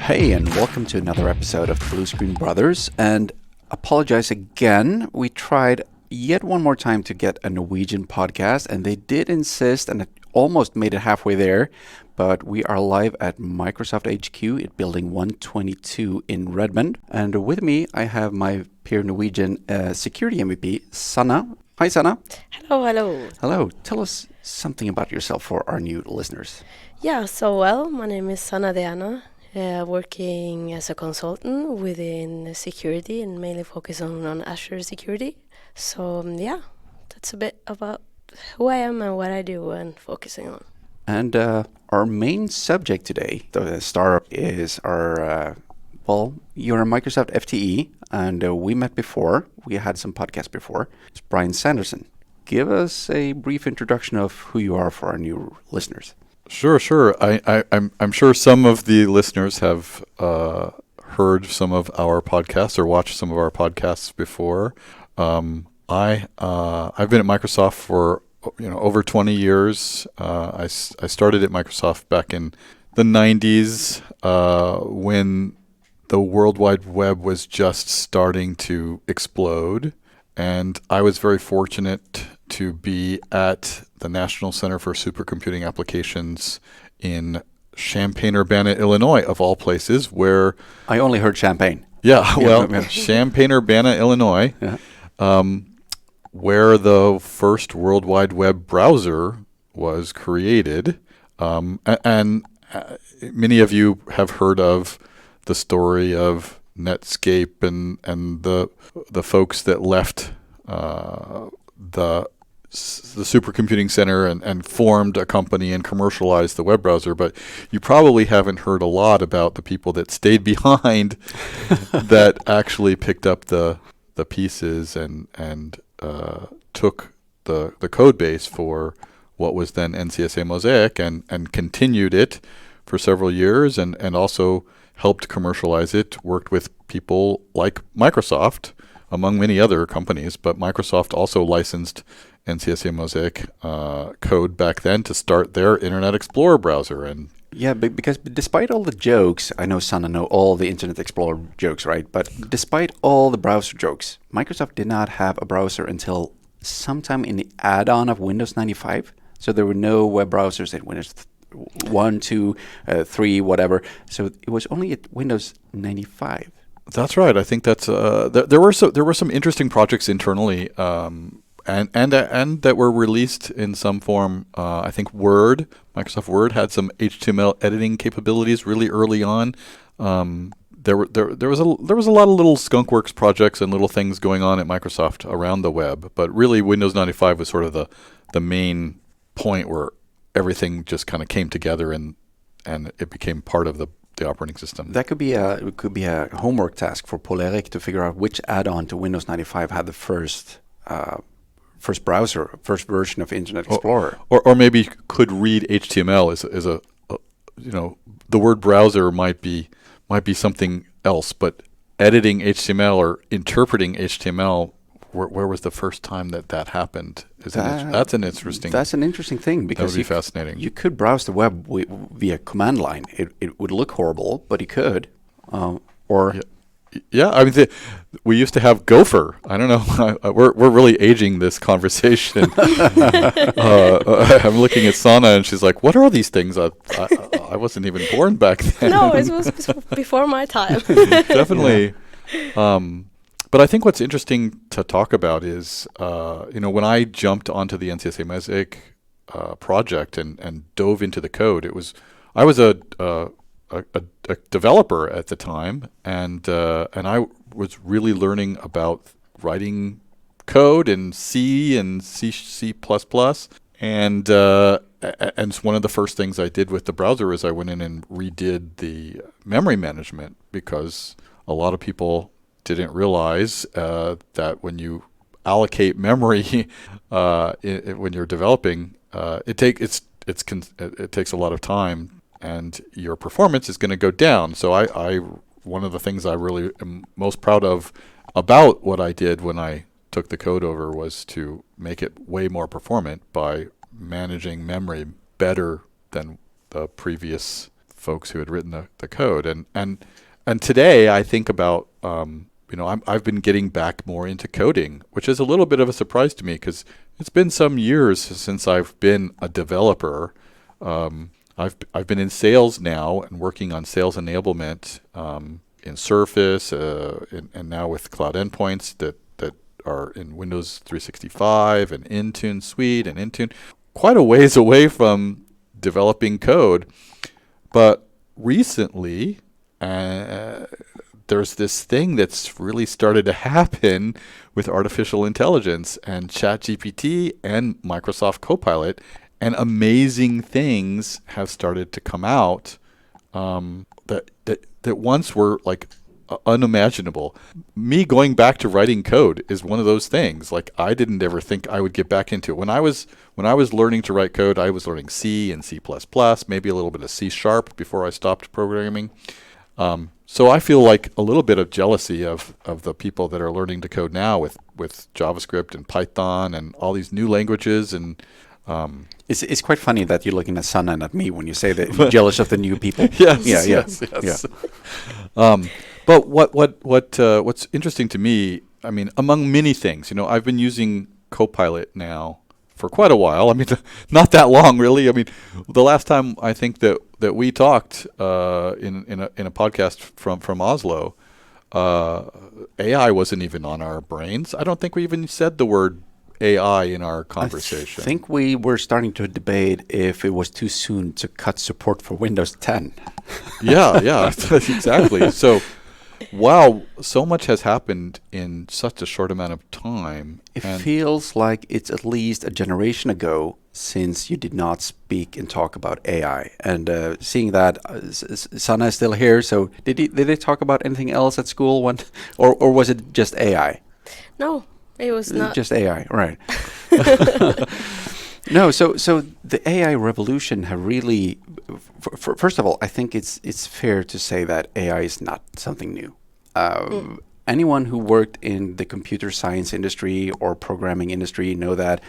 Hey, and welcome to another episode of the Blue Screen Brothers. And apologize again. We tried yet one more time to get a Norwegian podcast, and they did insist, and it almost made it halfway there. But we are live at Microsoft HQ at Building 122 in Redmond. And with me, I have my peer Norwegian security MVP, Sanna. Hi, Sanna. Hello. Hello. Tell us something about yourself for our new listeners. Yeah, my name is Sanna Diana, working as a consultant within security and mainly focusing on Azure security. So, that's a bit about who I am and what I do and focusing on. And our main subject today, the startup, is our, you're a Microsoft FTE, and we met before. We had some podcasts before. It's Briand Sanderson. Give us a brief introduction of who you are for our new listeners. Sure. I'm sure some of the listeners have heard some of our podcasts or watched some of our podcasts before. I've been at Microsoft for over 20 years. I started at Microsoft back in the 90s when the World Wide Web was just starting to explode, and I was very fortunate to be at the National Center for Supercomputing Applications in Champaign-Urbana, Illinois, of all places, where... I only heard Champaign. Champaign-Urbana, Illinois, where the first World Wide Web browser was created. And many of you have heard of the story of Netscape and the folks that left the supercomputing center and formed a company and commercialized the web browser, but you probably haven't heard a lot about the people that stayed behind that actually picked up the pieces and took the code base for what was then NCSA Mosaic and continued it for several years and also helped commercialize it, worked with people like Microsoft, among many other companies, but Microsoft also licensed NCSA Mosaic code back then to start their Internet Explorer browser. And because despite all the jokes, I know Sanna know all the Internet Explorer jokes, right? But despite all the browser jokes, Microsoft did not have a browser until sometime in the add-on of Windows 95. So there were no web browsers in Windows 1, 2, 3, whatever. So it was only at Windows 95. That's right. I think that's there were some interesting projects internally, and that were released in some form. I think Microsoft Word had some HTML editing capabilities really early on. There was a lot of little skunkworks projects and little things going on at Microsoft around the web, but really Windows 95 was sort of the main point where everything just kind of came together and it became part of the operating system. That could be a homework task for Paul Eric to figure out which add-on to Windows 95 had the first browser, first version of Internet Explorer, or maybe could read HTML as a the word browser might be something else, but editing HTML or interpreting HTML, where was the first time that happened? That's an interesting thing because that would be fascinating. You could browse the web via command line. It would look horrible, but you could. We used to have Gopher. I don't know. We're really aging this conversation. I'm looking at Sanna, and she's like, "What are all these things?" I wasn't even born back then. No, it was before my time. Definitely. But I think what's interesting to talk about is, when I jumped onto the NCSA Mosaic project and dove into the code, I was a developer at the time, and I was really learning about writing code in C and C++. And one of the first things I did with the browser is I went in and redid the memory management, because a lot of people didn't realize that when you allocate memory when you're developing, it takes a lot of time, and your performance is going to go down. So one of the things I really am most proud of about what I did when I took the code over was to make it way more performant by managing memory better than the previous folks who had written the code. And today I think about, I've been getting back more into coding, which is a little bit of a surprise to me because it's been some years since I've been a developer. I've been in sales now and working on sales enablement in Surface and now with cloud endpoints that are in Windows 365 and Intune Suite and Intune. Quite a ways away from developing code. But recently, there's this thing that's really started to happen with artificial intelligence and ChatGPT and Microsoft Copilot, and amazing things have started to come out that once were like unimaginable. Me going back to writing code is one of those things. Like I didn't ever think I would get back into it. When I was learning to write code, I was learning C and C++, maybe a little bit of C# before I stopped programming. So I feel like a little bit of jealousy of the people that are learning to code now with JavaScript and Python and all these new languages. And it's quite funny that you're looking at Sanna and at me when you say that you're jealous of the new people. Yes, yes. But what's interesting to me, I mean, among many things, I've been using Copilot now for quite a while. I mean, not that long, really. I mean, the last time I think that we talked in a podcast from Oslo, AI wasn't even on our brains. I don't think we even said the word AI in our conversation. I think we were starting to debate if it was too soon to cut support for Windows 10. Yeah, exactly. So, wow, so much has happened in such a short amount of time. It feels like it's at least a generation ago since you did not speak and talk about AI. And seeing that Sanna is still here, so did they talk about anything else at school, or was it just AI? No, it was not. Just AI, right. No, so the AI revolution have really, first of all, I think it's fair to say that AI is not something new. Anyone who worked in the computer science industry or programming industry know that.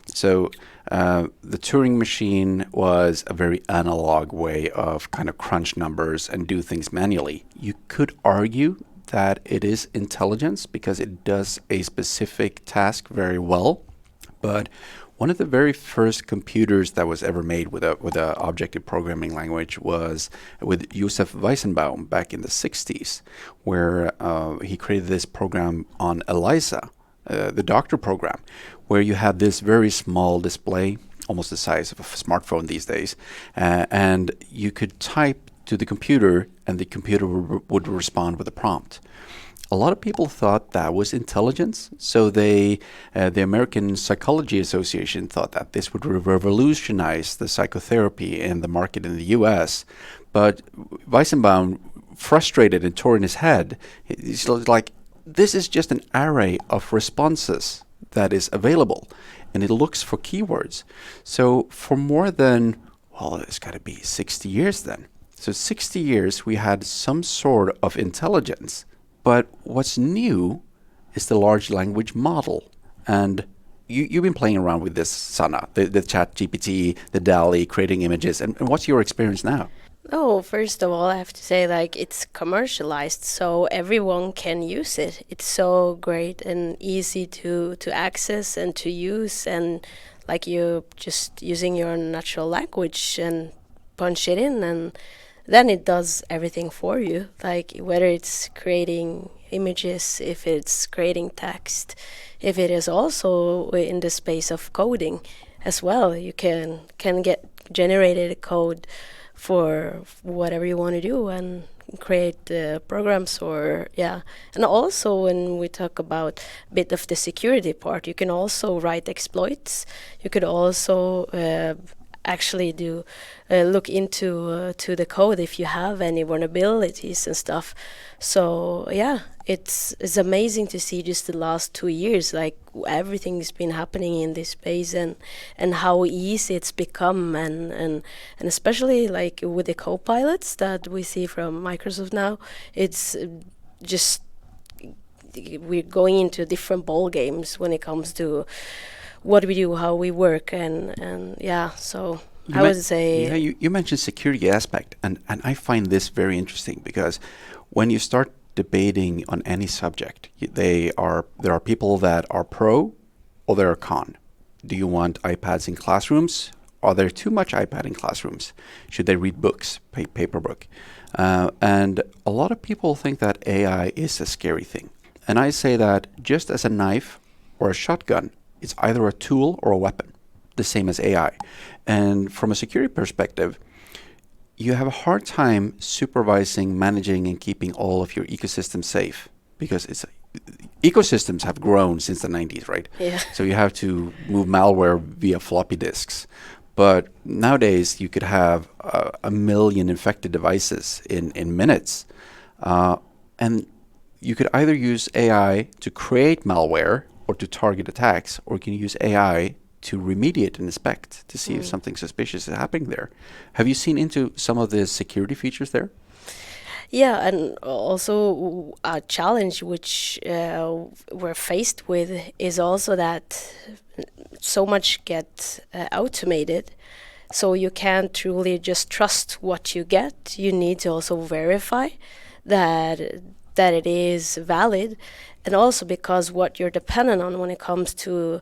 So the Turing machine was a very analog way of kind of crunch numbers and do things manually. You could argue that it is intelligence because it does a specific task very well, but one of the very first computers that was ever made with a objective programming language was with Josef Weissenbaum back in the 60s, where he created this program on ELIZA, the doctor program, where you had this very small display, almost the size of a smartphone these days, and you could type to the computer and the computer would respond with a prompt. A lot of people thought that was intelligence, so the American Psychology Association thought that this would revolutionize the psychotherapy in the market in the U.S. But Weissenbaum, frustrated and tore in his head, he's like, this is just an array of responses that is available, and it looks for keywords. So for more than, well, it's got to be 60 years then. So 60 years we had some sort of intelligence. But what's new is the large language model. And you've been playing around with this, Sanna, the ChatGPT, the DALL-E, creating images. And what's your experience now? Oh, first of all, I have to say, it's commercialized, so everyone can use it. It's so great and easy to access and to use. And you just using your natural language and punch it in, and then it does everything for you, whether it's creating images, if it's creating text, if it is also in the space of coding as well. You can get generated code for whatever you want to do and create programs and also when we talk about a bit of the security part, you can also write exploits. You could also actually do look into to the code if you have any vulnerabilities and stuff. So it's amazing to see just the last 2 years, everything's been happening in this space and how easy it's become, and especially with the co-pilots that we see from Microsoft now, it's just we're going into different ball games when it comes to what we do, how we work, and so I would say. Yeah, you mentioned security aspect, and I find this very interesting because when you start debating on any subject, there are people that are pro or they're con. Do you want iPads in classrooms? Are there too much iPad in classrooms? Should they read books, paper book? And a lot of people think that AI is a scary thing. And I say that just as a knife or a shotgun, it's either a tool or a weapon, the same as AI. And from a security perspective, you have a hard time supervising, managing, and keeping all of your ecosystem safe because ecosystems have grown since the 90s, right? Yeah. So you have to move malware via floppy disks. But nowadays, you could have a million infected devices in minutes. And you could either use AI to create malware or to target attacks, or you can use AI to remediate and inspect to see if something suspicious is happening there. Have you seen into some of the security features there? Yeah, and also a challenge which we're faced with is also that so much gets automated, so you can't truly just trust what you get. You need to also verify that it is valid, and also because what you're dependent on when it comes to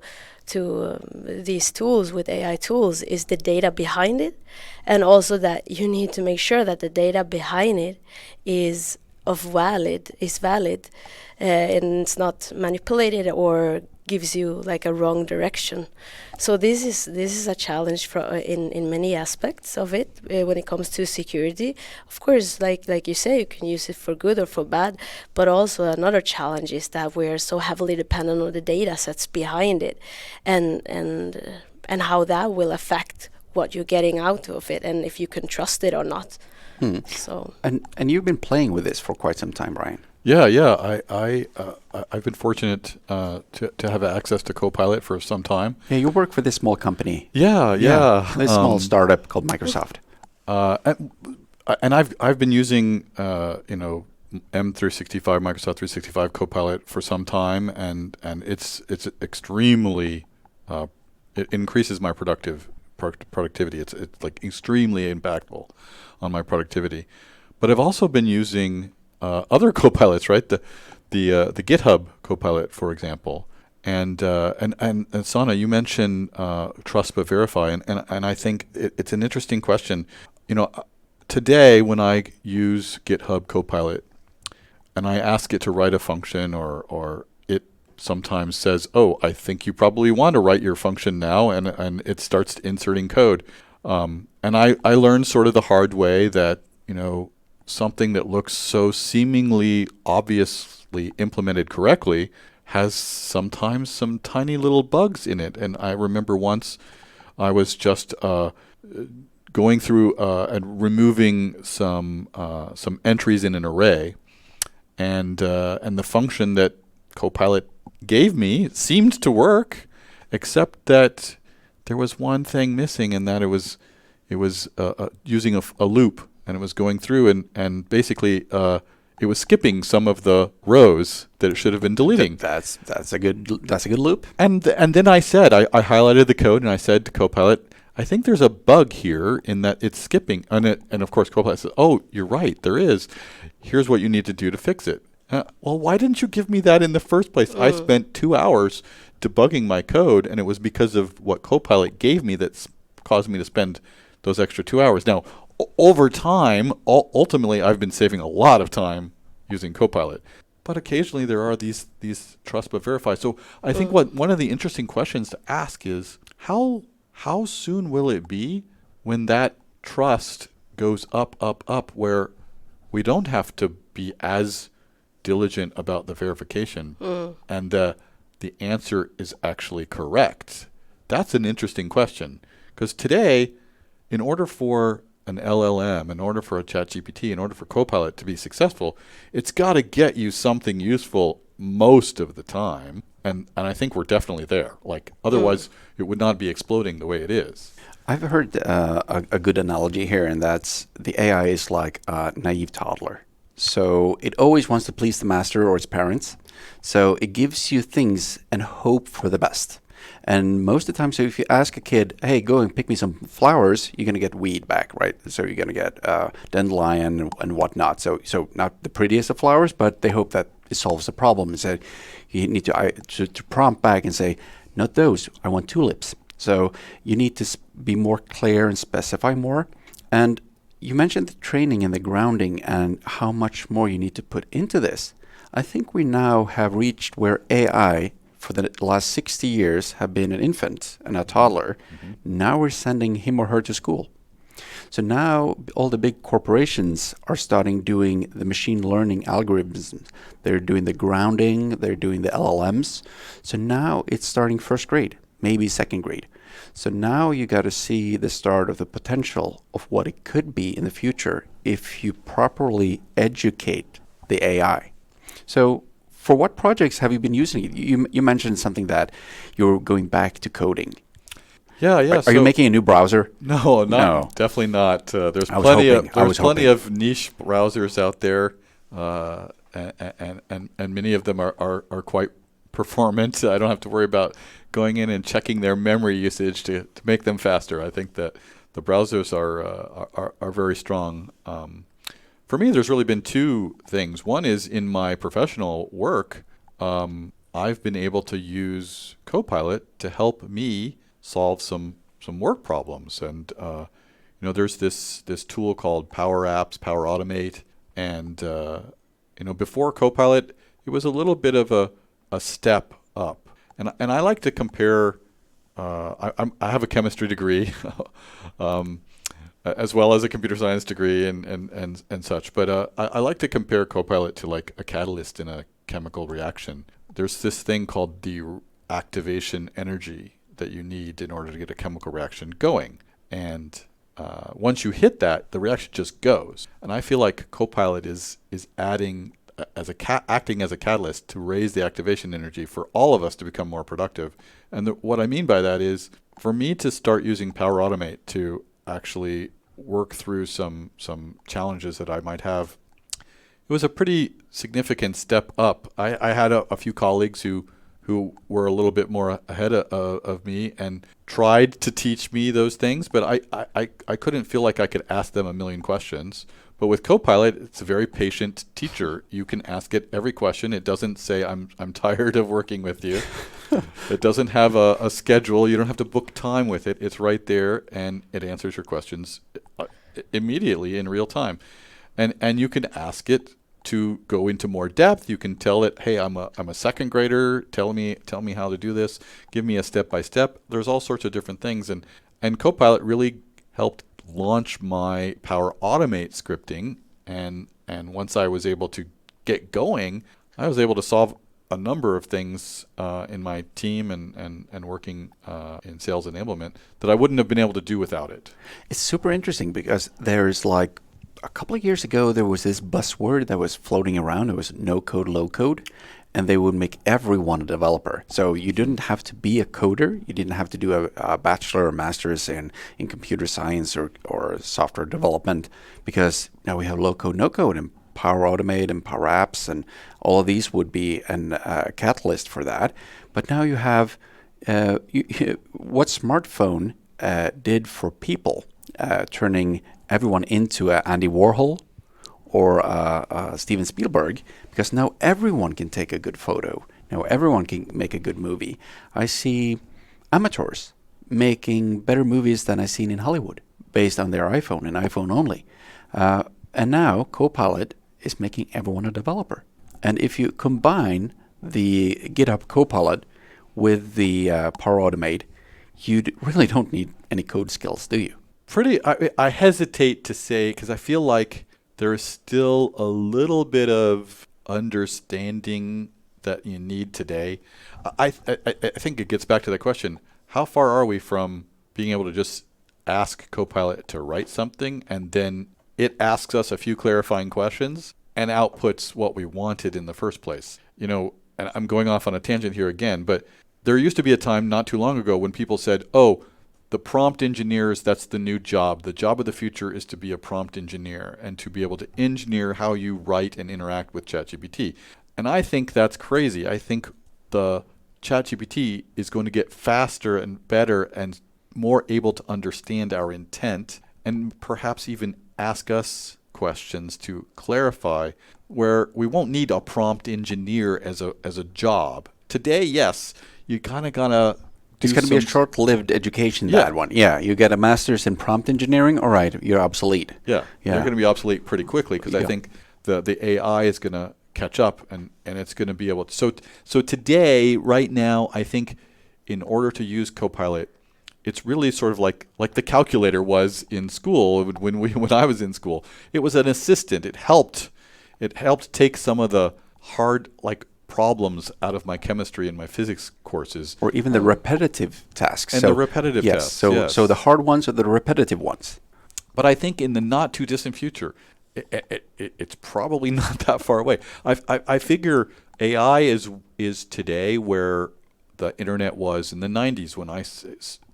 these tools with AI tools is the data behind it, and also that you need to make sure that the data behind it is valid, and it's not manipulated or gives you like a wrong direction. So this is a challenge in many aspects of it when it comes to security. Of course, like you say, you can use it for good or for bad, but also another challenge is that we're so heavily dependent on the data sets behind it, and how that will affect what you're getting out of it and if you can trust it or not. So and you've been playing with this for quite some time, Brian. Yeah. I've been fortunate to have access to Copilot for some time. Yeah, you work for this small company. Yeah. This small startup called Microsoft. And I've been using M365, Microsoft 365 Copilot for some time, and it's extremely it increases my productivity. It's like extremely impactful on my productivity. But I've also been using other copilots, right? The GitHub Copilot, for example, and Sanna, you mentioned trust but verify, and I think it's an interesting question. Today when I use GitHub Copilot and I ask it to write a function, or it sometimes says, "Oh, I think you probably want to write your function now," and it starts inserting code. And I learned sort of the hard way that something that looks so seemingly obviously implemented correctly has sometimes some tiny little bugs in it. And I remember once I was just going through and removing some entries in an array, and the function that Copilot gave me seemed to work, except that there was one thing missing, and that it was using a loop. And it was going through and basically it was skipping some of the rows that it should have been deleting. That's a good loop. And then I said, I highlighted the code and I said to Copilot, I think there's a bug here in that it's skipping. And of course Copilot says, "Oh, you're right, there is. Here's what you need to do to fix it." Well, why didn't you give me that in the first place? I spent 2 hours debugging my code, and it was because of what Copilot gave me that's caused me to spend those extra 2 hours. Now, over time, ultimately, I've been saving a lot of time using Copilot. But occasionally there are these trust but verify. So I think one of the interesting questions to ask is how soon will it be when that trust goes up, where we don't have to be as diligent about the verification and the answer is actually correct? That's an interesting question. Because today, in order for an LLM, in order for a ChatGPT, in order for Copilot to be successful, it's got to get you something useful most of the time. And I think we're definitely there. Like, otherwise, it would not be exploding the way it is. I've heard a good analogy here, and that's the AI is like a naive toddler. So it always wants to please the master or its parents. So it gives you things and hope for the best. And most of the time, so if you ask a kid, hey, go and pick me some flowers, you're going to get weed back, right? So you're going to get dandelion and whatnot. So not the prettiest of flowers, but they hope that it solves the problem. And so you need to prompt back and say, not those, I want tulips. So you need to be more clear and specify more. And you mentioned the training and the grounding and how much more you need to put into this. I think we now have reached where AI for the last 60 years have been an infant and a toddler. Mm-hmm. Now we're sending him or her to school. So now all the big corporations are starting doing the machine learning algorithms. They're doing the grounding, they're doing the LLMs. So now it's starting first grade, maybe second grade. So now you got to see the start of the potential of what it could be in the future if you properly educate the AI. So for what projects have you been using it? You mentioned something that you're going back to coding. Yeah. Are you making a new browser? No, definitely not. There's plenty of niche browsers out there, and many of them are quite performant. I don't have to worry about going in and checking their memory usage to make them faster. I think that the browsers are very strong. For me, there's really been two things. One is in my professional work, I've been able to use Copilot to help me solve some work problems. And there's this tool called Power Apps, Power Automate, and before Copilot, it was a little bit of a step up. And I like to compare. I have a chemistry degree. As well as a computer science degree and such. But I like to compare Copilot to like a catalyst in a chemical reaction. There's this thing called the activation energy that you need in order to get a chemical reaction going. And once you hit that, the reaction just goes. And I feel like Copilot is adding acting as a catalyst to raise the activation energy for all of us to become more productive. And what I mean by that is for me to start using Power Automate to actually work through some challenges that I might have, it was a pretty significant step up. I had a few colleagues who were a little bit more ahead of me and tried to teach me those things, but I couldn't feel like I could ask them a million questions. But with Copilot, it's a very patient teacher. You can ask it every question. It doesn't say, I'm tired of working with you. It doesn't have a schedule. You don't have to book time with it. It's right there, and it answers your questions immediately in real time. And you can ask it to go into more depth. You can tell it, hey, I'm a second grader. Tell me how to do this. Give me a step-by-step. There's all sorts of different things. And Copilot really helped launch my Power Automate scripting, and once I was able to get going, I was able to solve a number of things in my team and working in sales enablement that I wouldn't have been able to do without it. It's super interesting because there's like a couple of years ago there was this buzzword that was floating around. It was no code, low code. And they would make everyone a developer. So you didn't have to be a coder. You didn't have to do a bachelor or master's in computer science or software development, because now we have low code, no code, and Power Automate and Power Apps, and all of these would be a catalyst for that. But now you have what smartphone did for people, turning everyone into Andy Warhol or Steven Spielberg, because now everyone can take a good photo. Now everyone can make a good movie. I see amateurs making better movies than I've seen in Hollywood based on their iPhone and iPhone only. And now Copilot is making everyone a developer. And if you combine the GitHub Copilot with the Power Automate, you really don't need any code skills, do you? I hesitate to say, because I feel like there is still a little bit of understanding that you need today. I think it gets back to the question, how far are we from being able to just ask Copilot to write something and then it asks us a few clarifying questions and outputs what we wanted in the first place? And I'm going off on a tangent here again, but there used to be a time not too long ago when people said, oh, the prompt engineers, that's the new job. The job of the future is to be a prompt engineer and to be able to engineer how you write and interact with ChatGPT. And I think that's crazy. I think the ChatGPT is going to get faster and better and more able to understand our intent and perhaps even ask us questions to clarify, where we won't need a prompt engineer as a job. Today, yes, you kind of gotta It's going to be a short-lived education, that one. Yeah, you get a master's in prompt engineering, all right, you're obsolete. Yeah. You're going to be obsolete pretty quickly, because I think the AI is going to catch up, and it's going to be able to. So today, right now, I think in order to use Copilot, it's really sort of like the calculator was in school when I was in school. It was an assistant. It helped take some of the hard problems out of my chemistry and my physics courses, or even the repetitive tasks. And the repetitive tasks. So the hard ones are the repetitive ones. But I think in the not too distant future, it's probably not that far away. I figure AI is today where the internet was in the 90s, when I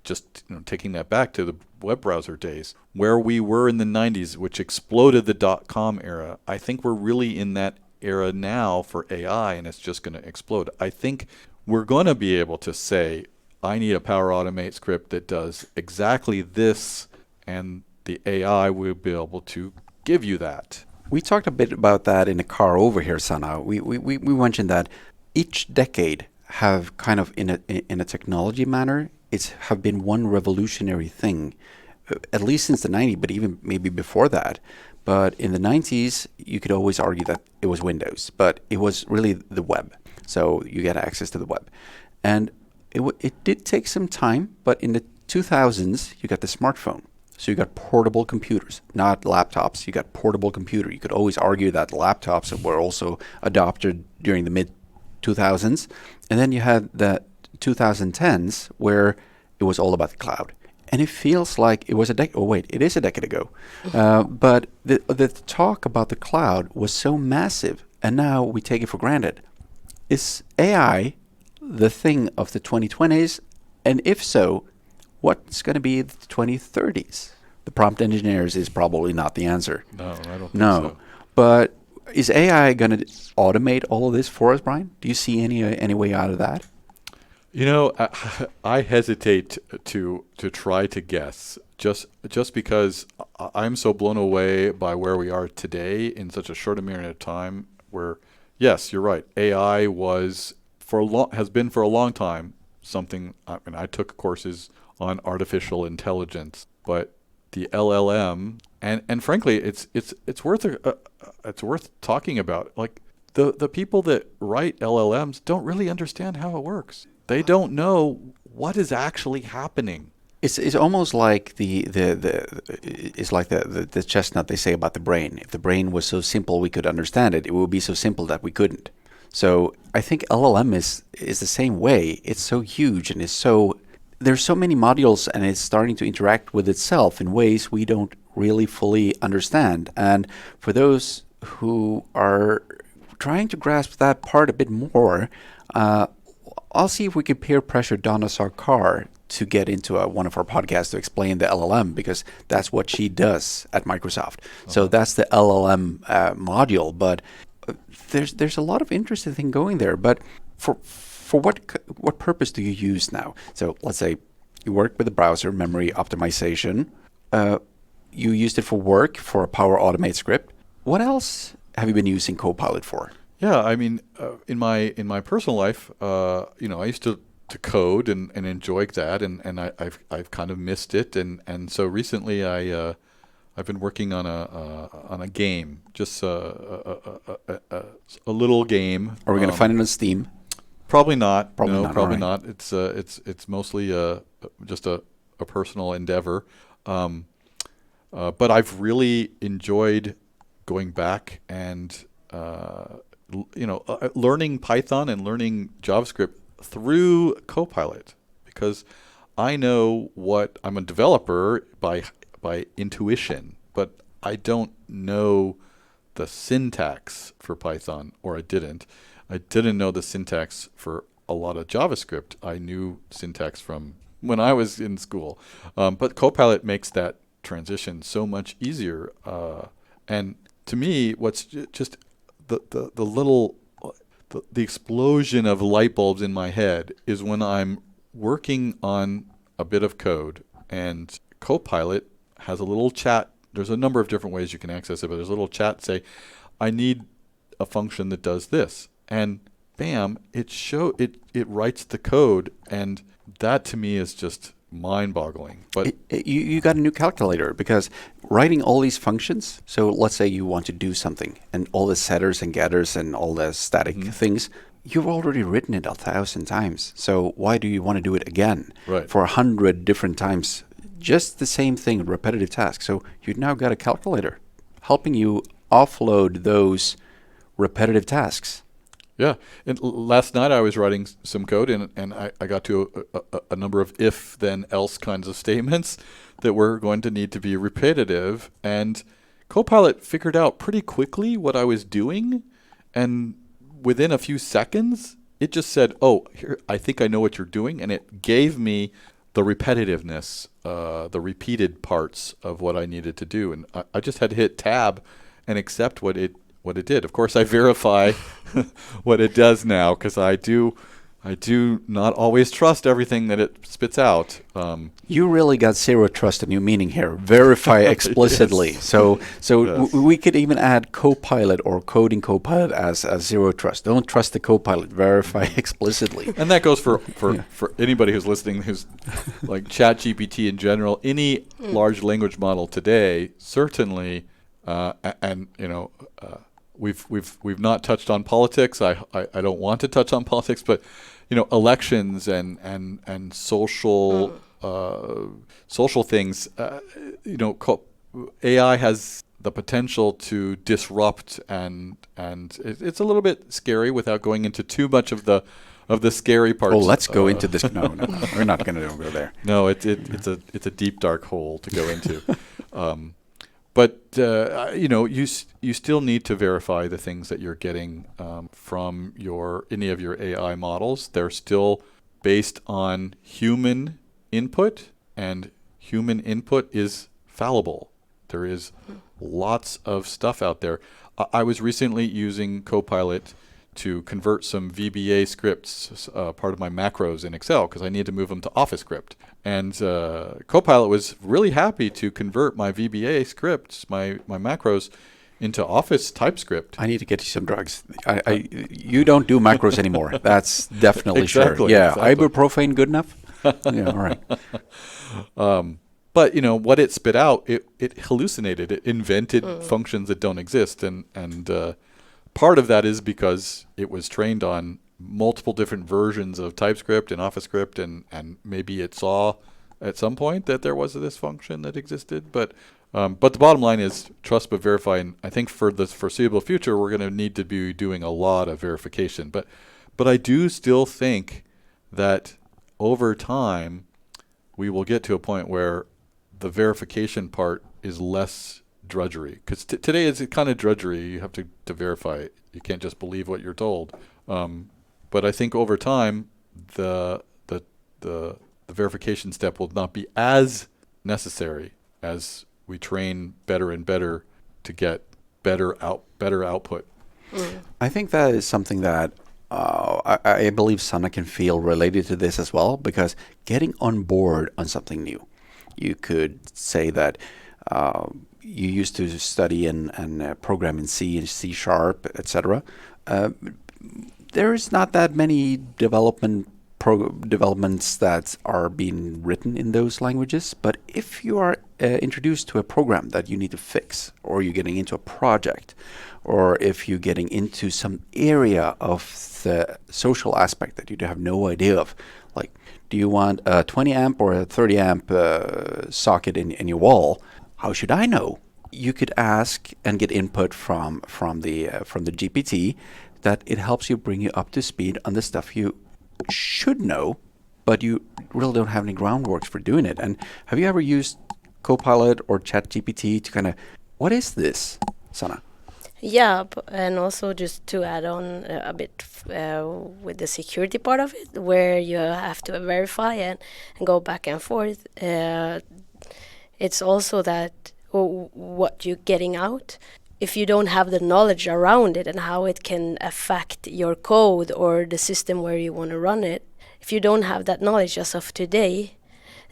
just taking that back to the web browser days, where we were in the 90s, which exploded the .com era. I think we're really in that era now for AI, and it's just going to explode. I think we're going to be able to say, I need a Power Automate script that does exactly this, and the AI will be able to give you that. We talked a bit about that in the car over here, Sanna. We mentioned that each decade have kind of in a technology manner, have been one revolutionary thing, at least since the 90s, but even maybe before that. But in the 90s, you could always argue that it was Windows, but it was really the web. So you get access to the web. And it did take some time, but in the 2000s, you got the smartphone. So you got portable computers, not laptops. You got portable computer. You could always argue that laptops were also adopted during the mid-2000s. And then you had the 2010s where it was all about the cloud. And it feels like it was it is a decade ago. But the talk about the cloud was so massive, and now we take it for granted. Is AI the thing of the 2020s? And if so, what's going to be the 2030s? The prompt engineers is probably not the answer. No, I don't think so. But is AI going to automate all of this for us, Brian? Do you see any way out of that? I hesitate to try to guess, just because I'm so blown away by where we are today in such a short amount of time. Where, yes, you're right. AI has been for a long time something. I mean, I took courses on artificial intelligence, but the LLM and frankly, it's worth talking about. Like the people that write LLMs don't really understand how it works. They don't know what is actually happening. It's almost like the chestnut they say about the brain. If the brain was so simple we could understand it, it would be so simple that we couldn't. So I think LLM is the same way. It's so huge, and there's so many modules, and it's starting to interact with itself in ways we don't really fully understand. And for those who are trying to grasp that part a bit more, I'll see if we can peer pressure Donna Sarkar to get into one of our podcasts to explain the LLM, because that's what she does at Microsoft. So that's the LLM module. But there's a lot of interesting thing going there. But for what purpose do you use now? So let's say you work with the browser memory optimization. You used it for work for a Power Automate script. What else have you been using Copilot for? Yeah, I mean, in my personal life, I used to code and enjoy that, and I've kind of missed it, and so recently I've been working on a game, just a little game. Are we going to find it on Steam? Probably not. Probably not. It's mostly just a personal endeavor, but I've really enjoyed going back and learning Python and learning JavaScript through Copilot, because I know I'm a developer by intuition, but I don't know the syntax for Python, or I didn't know the syntax for a lot of JavaScript. I knew syntax from when I was in school, but Copilot makes that transition so much easier. And to me, what's just the little the explosion of light bulbs in my head is when I'm working on a bit of code and Copilot has a little chat. There's a number of different ways you can access it, but there's a little chat say, I need a function that does this. And bam, it writes the code, and that to me is just mind-boggling. But you got a new calculator, because writing all these functions, so let's say you want to do something and all the setters and getters and all the static things, you've already written it 1,000 times. So why do you want to do it again for 100 different times? Just the same thing, repetitive tasks. So you've now got a calculator helping you offload those repetitive tasks. Yeah. And last night I was writing some code, and I got to a number of if, then, else kinds of statements that were going to need to be repetitive. And Copilot figured out pretty quickly what I was doing. And within a few seconds, it just said, oh, here, I think I know what you're doing. And it gave me the repetitiveness, the repeated parts of what I needed to do. And I just had to hit tab and accept what it did. Of course, I verify what it does now, because I do not always trust everything that it spits out. You really got zero trust in your meaning here. Verify explicitly. Yes. So Yes. we could even add Copilot or coding Copilot as zero trust. Don't trust the Copilot. Verify explicitly. And that goes for anybody who's listening, who's like ChatGPT in general. Any large language model today, certainly, and you know. We've not touched on politics. I don't want to touch on politics, but you know, elections and social social things. You know, AI has the potential to disrupt, and it's a little bit scary without going into too much of the scary parts. Oh, let's go into this. No, we're not going to go there. No, it's a deep dark hole to go into. But you know, you still need to verify the things that you're getting from any of your AI models. They're still based on human input, and human input is fallible. There is lots of stuff out there. I was recently using Copilot to convert some VBA scripts, part of my macros in Excel, because I needed to move them to OfficeScript. And Copilot was really happy to convert my VBA scripts, my macros, into Office TypeScript. I need to get you some drugs. You don't do macros anymore. That's definitely Exactly, sure. Yeah, exactly. ibuprofen good enough? Yeah, all right. But you know what it spit out, it hallucinated. It invented functions that don't exist, and part of that is because it was trained on multiple different versions of TypeScript and OfficeScript, and maybe it saw at some point that there was this function that existed. But the bottom line is trust but verify, and I think for the foreseeable future we're going to need to be doing a lot of verification. But I do still think that over time we will get to a point where the verification part is less drudgery, because today it's kind of drudgery. You have to verify it. You can't just believe what you're told. But I think over time the verification step will not be as necessary as we train better and better to get better output. I think that is something that I believe Sanna can feel related to this as well, because getting on board on something new, you could say that you used to study and program in C and C#, etc. There is not that many developments that are being written in those languages. But if you are introduced to a program that you need to fix, or you're getting into a project, or if you're getting into some area of the social aspect that you have no idea of, like, do you want a 20 amp or a 30 amp socket in your wall? How should I know? You could ask and get input from the GPT, that it helps you bring you up to speed on the stuff you should know, but you really don't have any groundworks for doing it. And have you ever used Copilot or ChatGPT to kind of, what is this, Sanna? Yeah, and also just to add on a bit with the security part of it, where you have to verify and go back and forth. It's also that what you're getting out if you don't have the knowledge around it and how it can affect your code or the system where you want to run it, if you don't have that knowledge as of today,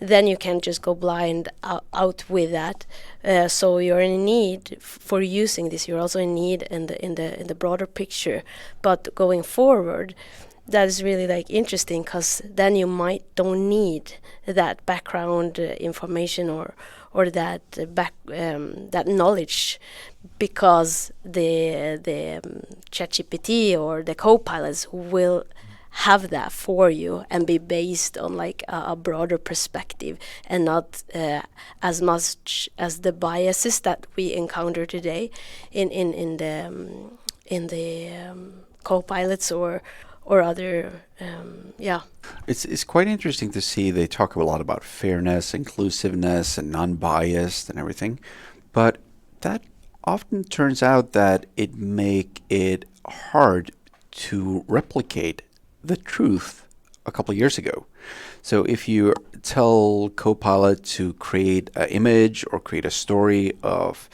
then you can't just go blind out with that. So you're in need for using this. You're also in need in the broader picture. But going forward, that is really like interesting, because then you don't need that background information or that that knowledge, because the ChatGPT or the co-pilots will have that for you and be based on like a broader perspective, and not as much as the biases that we encounter today in the co-pilots or other It's quite interesting to see they talk a lot about fairness, inclusiveness, and non-biased and everything, but that often turns out that it make it hard to replicate the truth a couple of years ago. So if you tell Copilot to create an image or create a story of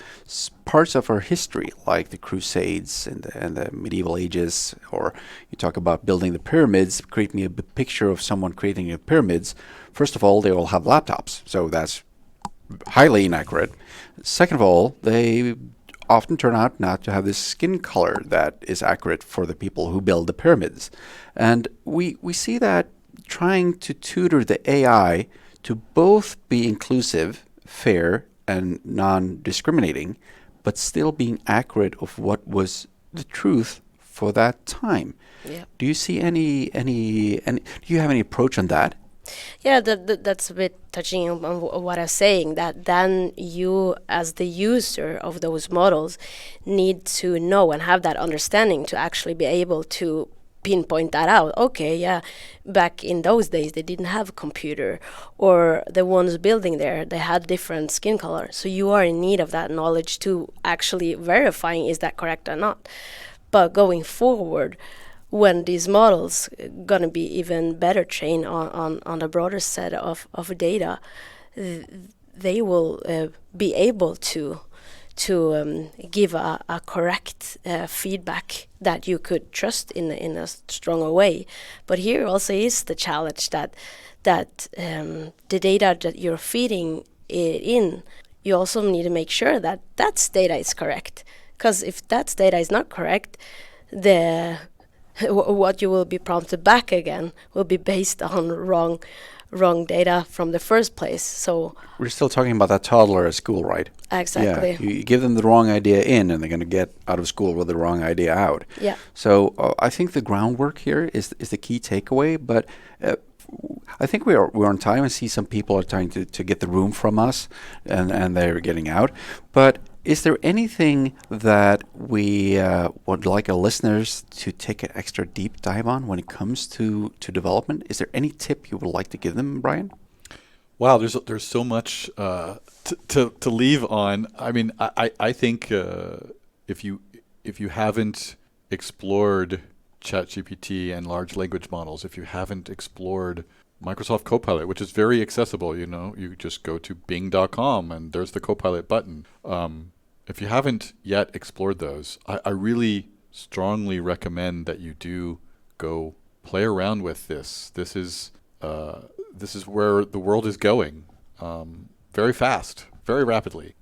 parts of our history, like the Crusades and the medieval ages, or you talk about building the pyramids, create me a picture of someone creating the pyramids, first of all, they all have laptops, so that's highly inaccurate. Second of all, they often turn out not to have this skin color that is accurate for the people who build the pyramids. And we see that trying to tutor the AI to both be inclusive, fair, and non-discriminating, but still being accurate of what was the truth for that time. Yeah. Do you see any do you have any approach on that? Yeah, that's a bit touching on what I was saying, that then you, as the user of those models, need to know and have that understanding to actually be able to pinpoint that out. Okay, yeah, back in those days they didn't have a computer, or the ones building there, they had different skin color. So you are in need of that knowledge to actually verifying is that correct or not. But going forward, when these models gonna be even better trained on a broader set of data, they will be able to give a correct feedback that you could trust in a stronger way. But here also is the challenge that the data that you're feeding it in, you also need to make sure that that data is correct. Because if that data is not correct, what you will be prompted back again will be based on wrong data from the first place. So We're still talking about that toddler at school, right? exactly. Yeah, you give them the wrong idea in, and they're going to get out of school with the wrong idea out. Yeah. So I think the groundwork here is the key takeaway. But I think we're on time. I see some people are trying to get the room from us, and they're getting out. But is there anything that we would like our listeners to take an extra deep dive on when it comes to development? Is there any tip you would like to give them, Brian? Wow, there's so much to leave on. I mean, I think if you haven't explored ChatGPT and large language models, if you haven't explored Microsoft Copilot, which is very accessible, you just go to bing.com and there's the Copilot button. If you haven't yet explored those, I really strongly recommend that you do go play around with this. This is where the world is going, very fast, very rapidly.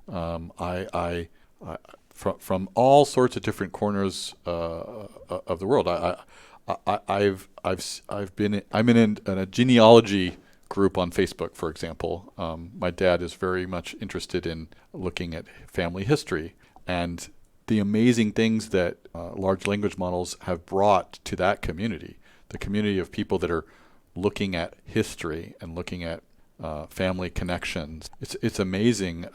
From all sorts of different corners of the world. I'm in a genealogy group on Facebook, for example. My dad is very much interested in looking at family history, and the amazing things that large language models have brought to that community, the community of people that are looking at history and looking at family connections. It's amazing.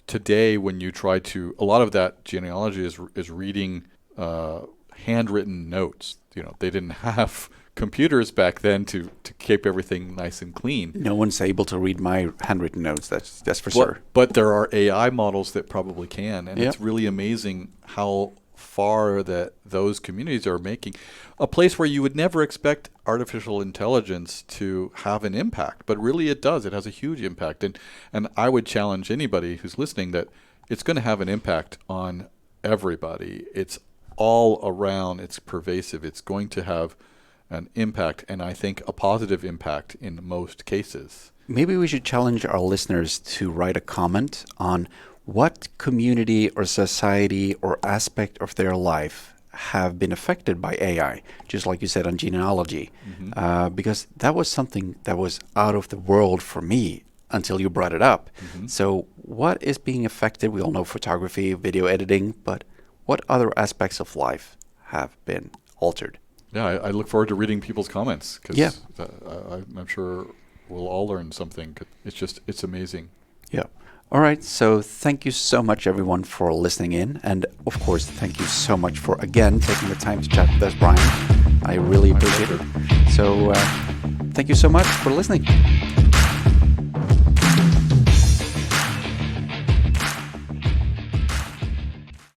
Today, when you try to, a lot of that genealogy is reading handwritten notes. They didn't have computers back then to keep everything nice and clean. No one's able to read my handwritten notes. That's for sure. But there are AI models that probably can, and Yep. It's really amazing how far that those communities are making a place where you would never expect artificial intelligence to have an impact, but really it does. It has a huge impact, and I would challenge anybody who's listening that it's going to have an impact on everybody. It's all around. It's pervasive. It's going to have an impact, and I think a positive impact in most cases. Maybe we should challenge our listeners to write a comment on what community or society or aspect of their life have been affected by AI, just like you said on genealogy, because that was something that was out of the world for me until you brought it up. So what is being affected? We all know photography, video editing, but what other aspects of life have been altered? Yeah, I look forward to reading people's comments because Yeah. I'm sure we'll all learn something. It's amazing. Yeah. All right. So thank you so much, everyone, for listening in. And of course, thank you so much for, again, taking the time to chat with us, Brian. I really appreciate it. So thank you so much for listening.